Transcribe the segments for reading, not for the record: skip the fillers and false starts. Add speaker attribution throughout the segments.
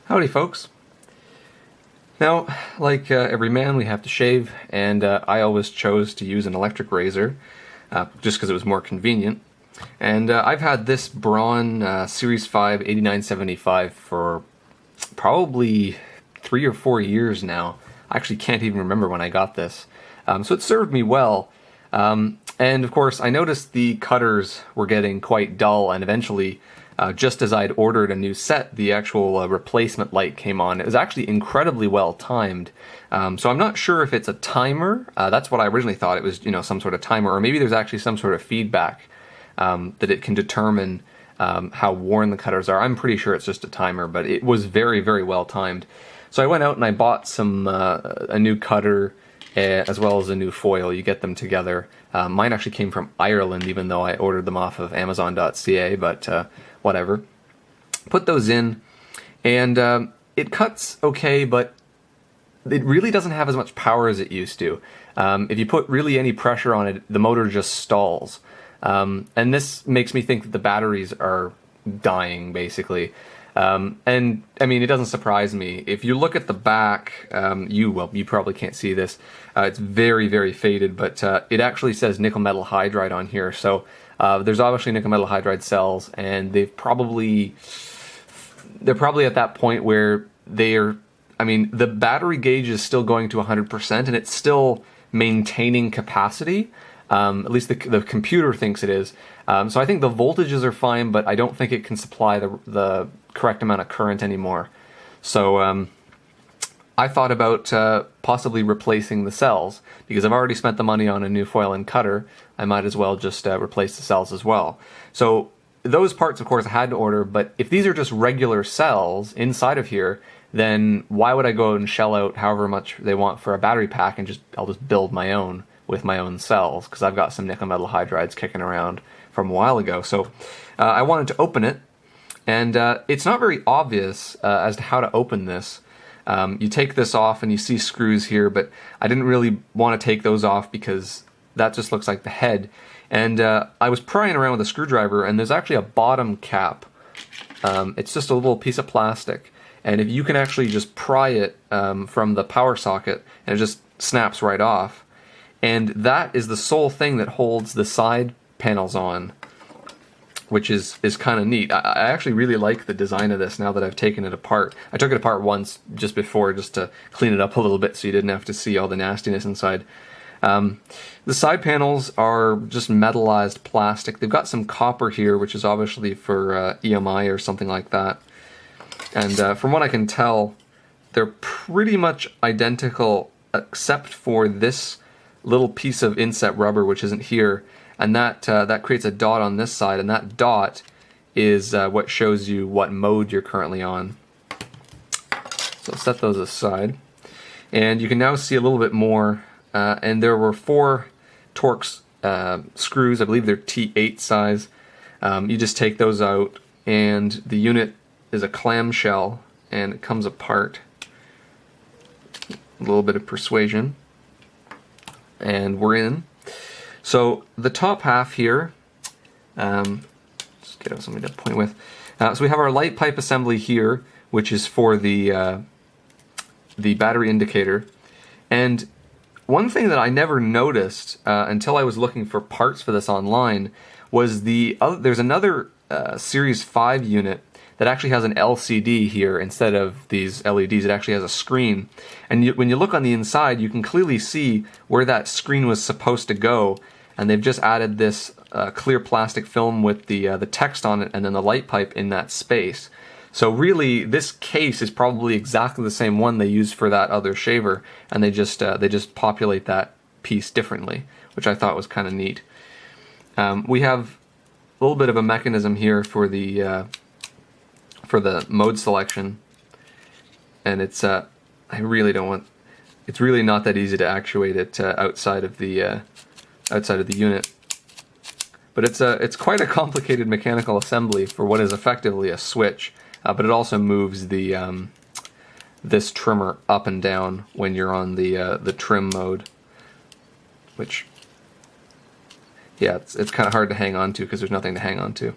Speaker 1: Howdy folks. Now, like every man, we have to shave, and I always chose to use an electric razor, just because it was more convenient. And I've had this Braun Series 5 8975 for probably 3 or 4 years now. I actually can't even remember when I got this. So it served me well. And of course, I noticed the cutters were getting quite dull, and eventually, just as I'd ordered a new set, the actual replacement light came on. It was actually incredibly well timed. So I'm not sure if it's a timer. That's what I originally thought. It was, some sort of timer, or maybe there's actually some sort of feedback that it can determine how worn the cutters are. I'm pretty sure it's just a timer, but it was very, very well timed. So I went out and I bought a new cutter, as well as a new foil. You get them together. Mine actually came from Ireland, even though I ordered them off of Amazon.ca, but whatever. Put those in, and it cuts okay, but it really doesn't have as much power as it used to. If you put really any pressure on it, the motor just stalls. And this makes me think that the batteries are dying, basically. And I mean, it doesn't surprise me. If you look at the back, you probably can't see this. It's very, very faded, but it actually says nickel metal hydride on here. So there's obviously nickel metal hydride cells, and they're probably at that point where the battery gauge is still going to 100%, and it's still maintaining capacity. At least the computer thinks it is. So I think the voltages are fine, but I don't think it can supply the correct amount of current anymore. So I thought about possibly replacing the cells, because I've already spent the money on a new foil and cutter. I might as well just replace the cells as well. So those parts, of course, I had to order, but if these are just regular cells inside of here, then why would I go out and shell out however much they want for a battery pack, and I'll just build my own with my own cells, because I've got some nickel metal hydrides kicking around from a while ago. So I wanted to open it, and it's not very obvious as to how to open this. You take this off and you see screws here, but I didn't really want to take those off because that just looks like the head. And I was prying around with a screwdriver, and there's actually a bottom cap. It's just a little piece of plastic, and if you can actually just pry it from the power socket, and it just snaps right off. And that is the sole thing that holds the side panels on, which is kind of neat. I actually really like the design of this now that I've taken it apart. I took it apart once just before, just to clean it up a little bit so you didn't have to see all the nastiness inside. The side panels are just metallized plastic. They've got some copper here, which is obviously for EMI or something like that. And from what I can tell, they're pretty much identical, except for this little piece of inset rubber, which isn't here, and that creates a dot on this side, and that dot is what shows you what mode you're currently on. So set those aside, and you can now see a little bit more. And there were 4 Torx screws. I believe they're T8 size. You just take those out, and the unit is a clamshell, and it comes apart. A little bit of persuasion, and we're in. So the top half here, just get out something to point with. So we have our light pipe assembly here, which is for the battery indicator. And one thing that I never noticed until I was looking for parts for this online was there's another Series 5 unit that actually has an LCD here instead of these LEDs. It actually has a screen, and when you look on the inside, you can clearly see where that screen was supposed to go, and they've just added this clear plastic film with the text on it, and then the light pipe in that space. So really, this case is probably exactly the same one they used for that other shaver, and they just populate that piece differently, which I thought was kind of neat. We have a little bit of a mechanism here for the mode selection, and it's I really don't want. It's really not that easy to actuate it outside of the unit, but it's quite a complicated mechanical assembly for what is effectively a switch. But it also moves this trimmer up and down when you're on the trim mode, which, yeah, it's kind of hard to hang on to because there's nothing to hang on to.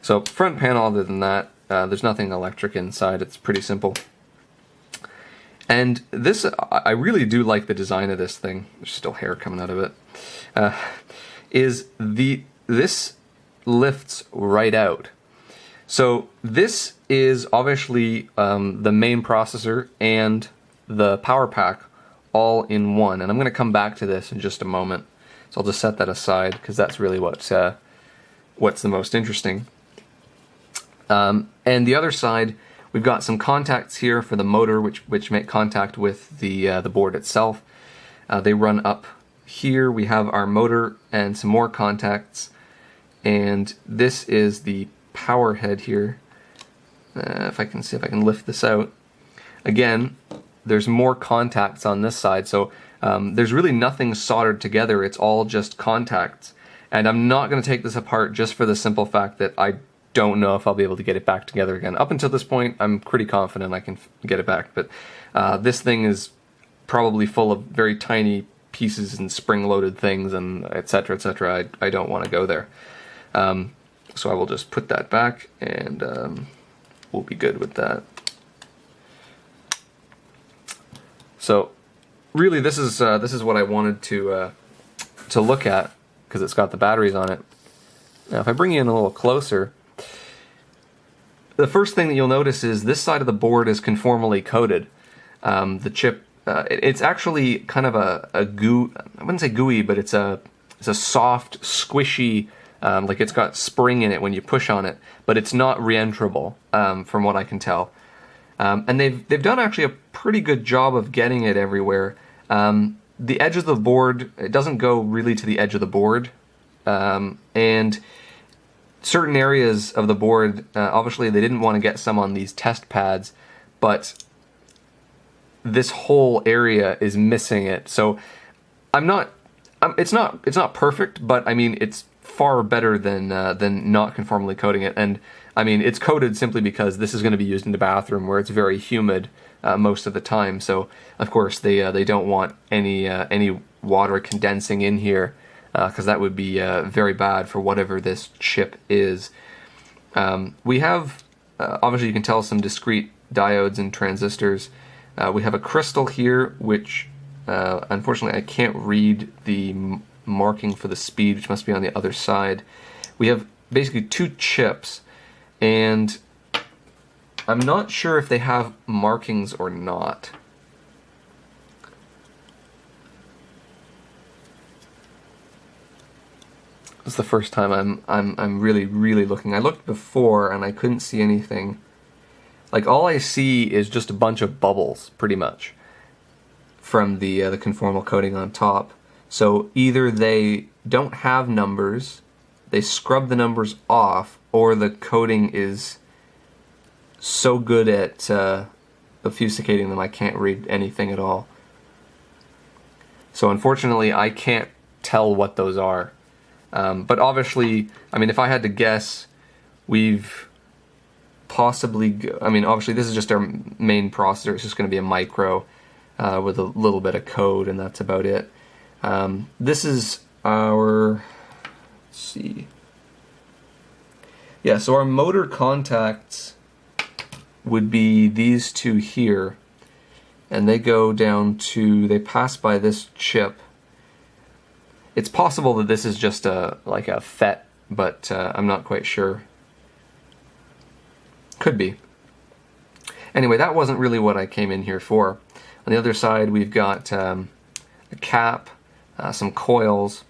Speaker 1: So front panel, other than that, There's nothing electric inside. It's pretty simple. And this, I really do like the design of this thing. There's still hair coming out of it. This lifts right out. So this is obviously the main processor and the power pack all in one. And I'm going to come back to this in just a moment. So I'll just set that aside because that's really what's the most interesting. And the other side, we've got some contacts here for the motor, which make contact with the board itself. They run up here. We have our motor and some more contacts, and this is the power head here. If I can see if I can lift this out. Again, there's more contacts on this side, so there's really nothing soldered together. It's all just contacts, and I'm not going to take this apart just for the simple fact that I don't know if I'll be able to get it back together again. Up until this point, I'm pretty confident I can get it back, but this thing is probably full of very tiny pieces and spring-loaded things and etc. etc. I don't want to go there. So I will just put that back, and we'll be good with that. So really, this is what I wanted to look at, because it's got the batteries on it. Now, if I bring you in a little closer, the first thing that you'll notice is this side of the board is conformally coated. The chip, it's actually kind of a goo. I wouldn't say gooey, but it's a soft, squishy. Like it's got spring in it when you push on it, but it's not reentrable, from what I can tell. And they've done actually a pretty good job of getting it everywhere. The edge of the board, it doesn't go really to the edge of the board, and certain areas of the board, obviously they didn't want to get some on these test pads, but this whole area is missing it. So it's not perfect, but I mean it's far better than not conformally coating it. And I mean, it's coated simply because this is going to be used in the bathroom where it's very humid most of the time. So of course they don't want any water condensing in here, because that would be very bad for whatever this chip is. We have obviously, you can tell, some discrete diodes and transistors. We have a crystal here, which unfortunately I can't read the marking for the speed, which must be on the other side. We have basically two chips, and I'm not sure if they have markings or not. This is the first time I'm really looking. I looked before and I couldn't see anything. Like, all I see is just a bunch of bubbles, pretty much, from the conformal coating on top. So either they don't have numbers, they scrub the numbers off, or the coating is so good at obfuscating them I can't read anything at all. So unfortunately I can't tell what those are. But obviously, I mean, if I had to guess, we've possibly, I mean, obviously this is just our main processor. It's just going to be a micro with a little bit of code, and that's about it. This is our, let's see. Yeah, so our motor contacts would be these two here, and they go down to, they pass by this chip. It's possible that this is just like a FET, but I'm not quite sure. Could be. Anyway, that wasn't really what I came in here for. On the other side, we've got a cap, some coils,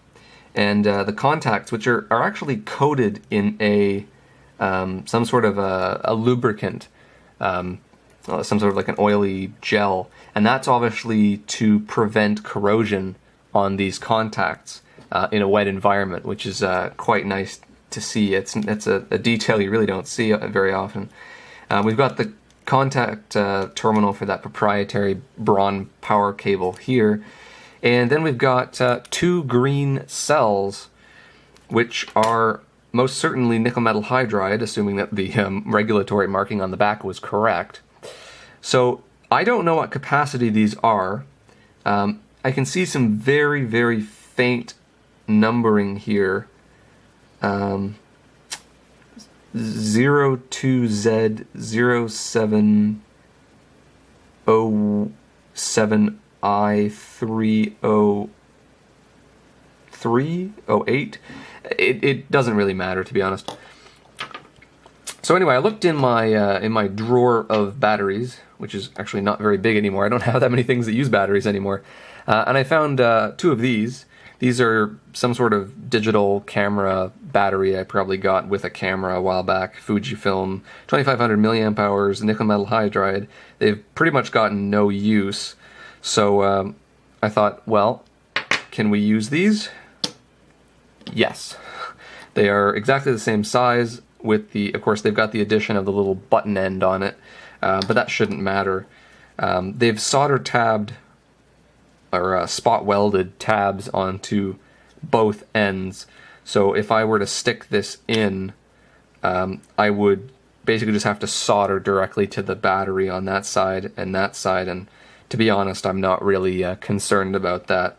Speaker 1: and the contacts, which are actually coated in a some sort of a lubricant, some sort of like an oily gel, and that's obviously to prevent corrosion on these contacts in a wet environment, which is quite nice to see. It's a detail you really don't see very often. We've got the contact terminal for that proprietary Braun power cable here, and then we've got two green cells, which are most certainly nickel metal hydride, assuming that the regulatory marking on the back was correct. So I don't know what capacity these are. I can see some very faint numbering here. 02Z07007I30308. It doesn't really matter, to be honest. So anyway, I looked in my drawer of batteries, which is actually not very big anymore. I don't have that many things that use batteries anymore. And I found two of these. These are some sort of digital camera battery I probably got with a camera a while back. Fujifilm, 2500 milliamp hours, nickel metal hydride. They've pretty much gotten no use. So I thought, well, can we use these? Yes. They are exactly the same size with of course they've got the addition of the little button end on it, but that shouldn't matter. They've solder tabbed or spot welded tabs onto both ends. So if I were to stick this in, I would basically just have to solder directly to the battery on that side, and to be honest, I'm not really concerned about that.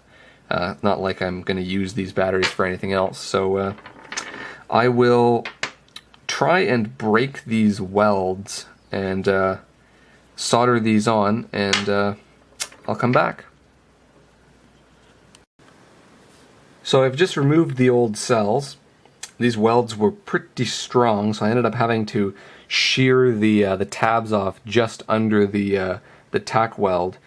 Speaker 1: Not like I'm going to use these batteries for anything else. So I will try and break these welds and solder these on, and I'll come back. So I've just removed the old cells. These welds were pretty strong, so I ended up having to shear the tabs off just under the tack weld.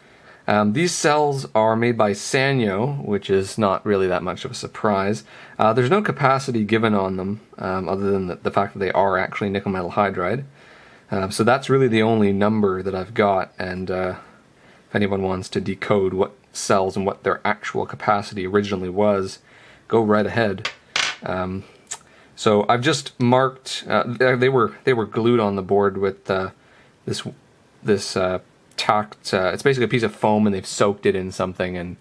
Speaker 1: These cells are made by Sanyo, which is not really that much of a surprise. There's no capacity given on them, other than the fact that they are actually nickel metal hydride. So that's really the only number that I've got, and if anyone wants to decode what cells and what their actual capacity originally was, go right ahead. So I've just marked, they were glued on the board with this tacked, it's basically a piece of foam, and they've soaked it in something, and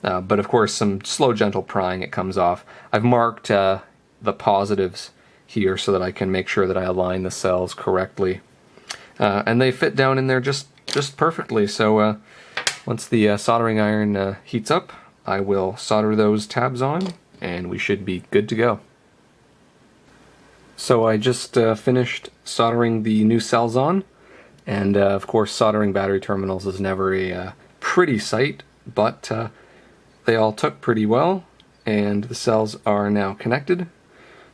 Speaker 1: but of course some slow gentle prying, it comes off. I've marked the positives here so that I can make sure that I align the cells correctly, and they fit down in there just perfectly. So once the soldering iron heats up, I will solder those tabs on, and we should be good to go. So I just finished soldering the new cells on, and of course soldering battery terminals is never a pretty sight, but they all took pretty well, and the cells are now connected.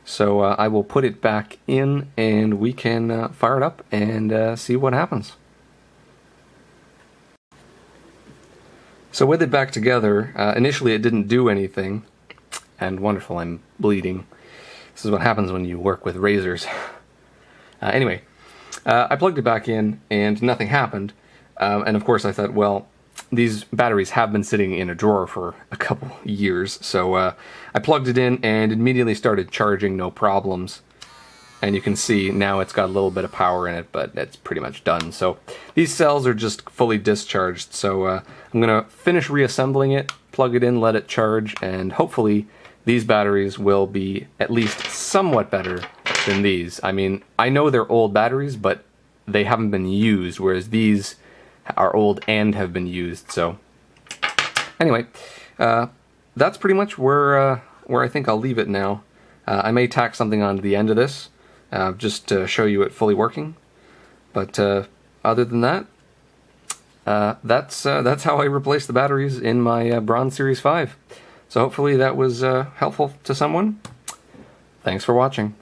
Speaker 1: So I will put it back in, and we can fire it up and see what happens. So with it back together, initially it didn't do anything, and wonderful, I'm bleeding. This is what happens when you work with razors. Anyway, I plugged it back in and nothing happened, and of course I thought, well, these batteries have been sitting in a drawer for a couple years, so I plugged it in and immediately started charging, no problems. And you can see now it's got a little bit of power in it, but it's pretty much done. So these cells are just fully discharged, so I'm going to finish reassembling it, plug it in, let it charge, and hopefully these batteries will be at least somewhat better than these. I mean, I know they're old batteries, but they haven't been used, whereas these are old and have been used. So anyway, that's pretty much where I think I'll leave it now. I may tack something onto the end of this, just to show you it fully working. But other than that, that's how I replace the batteries in my Braun Series 5. So hopefully that was helpful to someone. Thanks for watching.